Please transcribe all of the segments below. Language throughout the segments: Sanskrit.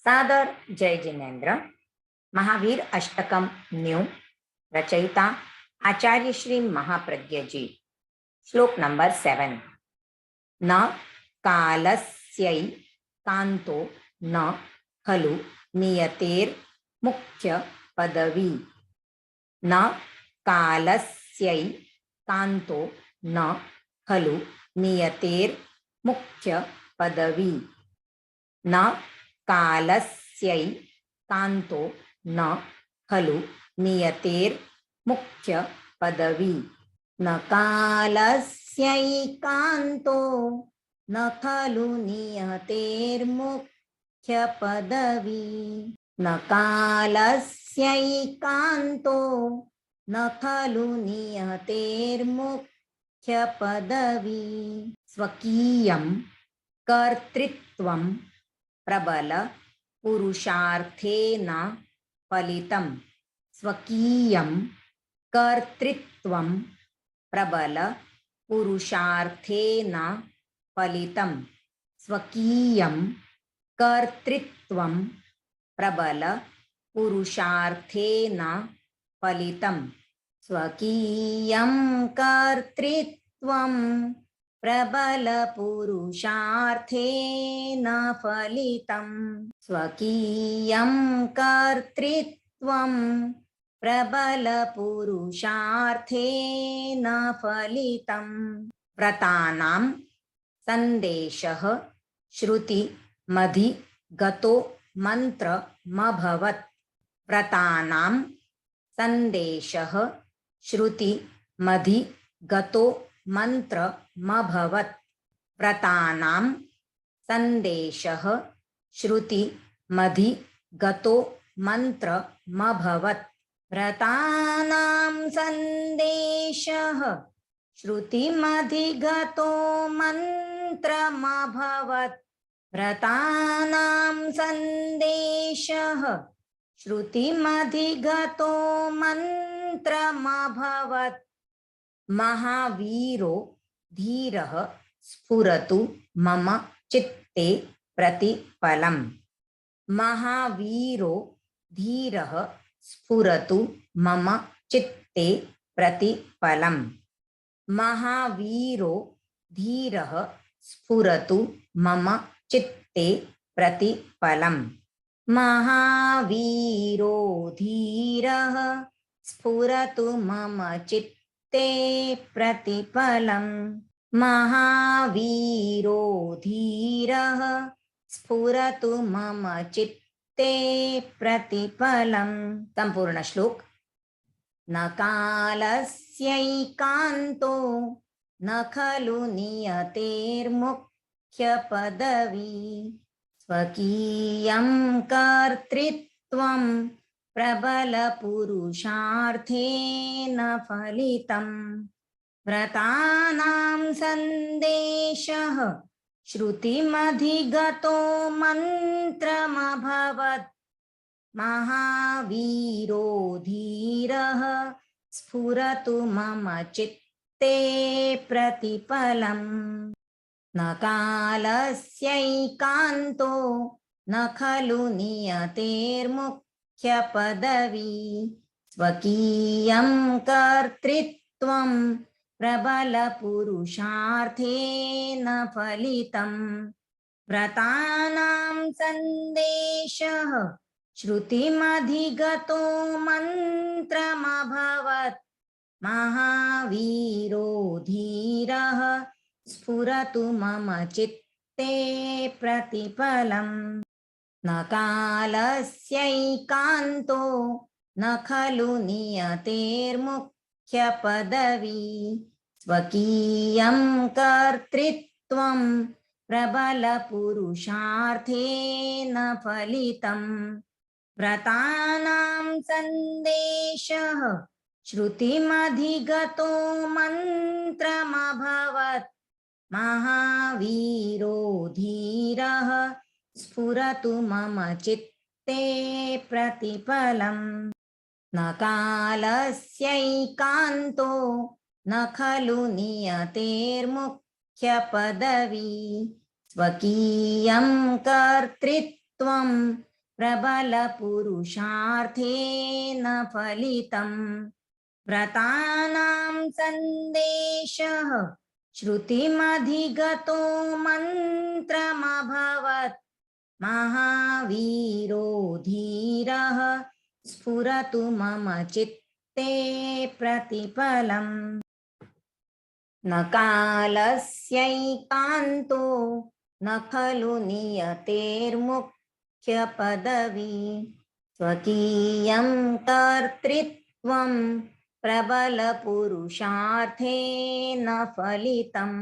सादर जय जिनेन्द्र। महावीर अष्टकम न्यू रचयिता आचार्य श्री महाप्रज्ञ जी। श्लोक नंबर 7। न कालस्यैकान्तो न खलु नियतेर्मुख्य पदवी। न कालस्यैकान्तो न खलु नियतेर्मुख्य पदवी। न कालस्यैकान्तो न खलु नियतेर्मुख्य पदवी। न कालस्यैकान्तो न खलु नियतेर्मुख्य पदवी। न कालस्यैकान्तो न खलु नियतेर्मुख्य पदवी। स्वकीयं कर्तृत्वं प्रबल पुरुषार्थेन फलितं। स्वकीयं कर्तृत्वं प्रबल पुरुषार्थेन फलितं। स्वकीयं कर्तृत्वं प्रबल पुरुषार्थेन फलितं। स्वकीयं कर्तृत्वं प्रबल पुरुषार्थेन फलितं। स्वकीयं कर्तृत्वं प्रबल पुरुषार्थेन फलितं। व्रतानां संदेशः श्रुति मधि गतो मंत्रमभवत्। व्रतानां संदेशः श्रुति मधि गतो मंत्रमभवत्। व्रतानां संदेशः श्रुति मधि गतो मंत्रमभवत्। व्रतानां संदेशः श्रुति मधि गतो मंत्रमभवत्। व्रतानां संदेशः श्रुति मधि गतो मंत्रमभवत्। महावीरो धीरः स्फुरतु मम चित्ते प्रतिफलम्। महावीरो धीरः स्फुरतु मम चित्ते प्रतिफलम्। महावीरो धीरः स्फुरतु मम चित्ते प्रतिफलम्। महावीरो धीरः स्फुरतु मम चित्ते प्रतिफलम्। महावीरो धीरः स्फुरतु मम चित्ते प्रतिफलम्। संपूर्ण श्लोक। न कालस्यैकान्तो न खलु नियतेर्मुख्य पदवी। स्वकीयं कर्तृत्वं प्रबल पुरुषार्थेन फलितं। व्रतानां संदेशः श्रुतिमधिगतो मंत्रमभवत्। महावीरो धीरः स्फुरतु मम चित्ते प्रतिफलम्। न कालस्यैकान्तो न खलु नियतेर्मुख्य पदवी। स्वकीयं कर्तृत्वं प्रबल पुरुषार्थेन फलितं। व्रतानां संदेशः श्रुतिमधिगतो मंत्रमभवत्। महावीरो धीरः स्फुरतु मम चित्ते प्रतिफलम्। न कालस्यैकान्तो न खलु नियतेर्मुख्य पदवी। स्वकीयं कर्तृत्वं प्रबल पुरुषार्थेन फलितं। व्रतानां संदेशः श्रुतिमधिगतो मंत्रमभवत्। महावीरो धीरः स्फुरतु मम चित्ते प्रतिफलम्। न कालस्यैकान्तो न खलु नियतेर्मुख्य पदवी। स्वकीयं कर्तृत्वं प्रबलपुरुषार्थेन फलितम् व्रतानां सन्देशः श्रुतिमधिगतो मन्त्रमभवत् महावीरो धीरः स्फुरतु मम चित्ते प्रतिफलम् न कालस्यैकान्तो न खलु नियतेर्मुख्यपदवी स्वकीयं कर्तृत्वं प्रबलपुरुषार्थेन फलितम्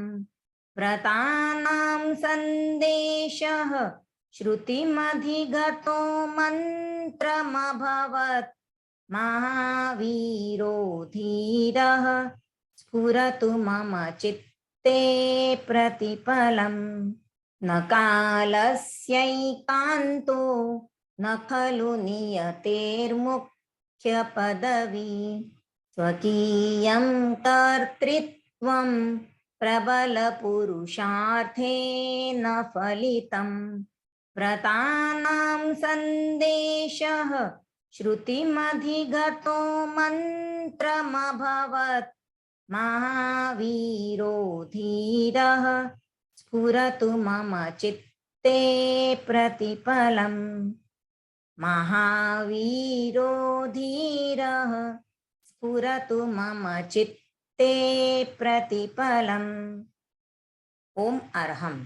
व्रतानां सन्देशः श्रुतिमधिगतो मन्त्रमभवत् महावीरो धीरः स्फुरतु मम चित्ते प्रतिफलम् न कालस्यैकान्तो न खलु नियतेर्मुख्यपदवी स्वकीयं कर्तृत्वं प्रबलपुरुषार्थेन फलितम् व्रतानां सन्देशः श्रुतिमधिगतो मन्त्रमभवत् महावीरो धीरः स्फुरतु मम चित्ते प्रतिफलम् महावीरो धीरः स्फुरतु मम चित्ते प्रतिफलम्। ओम अरहम्।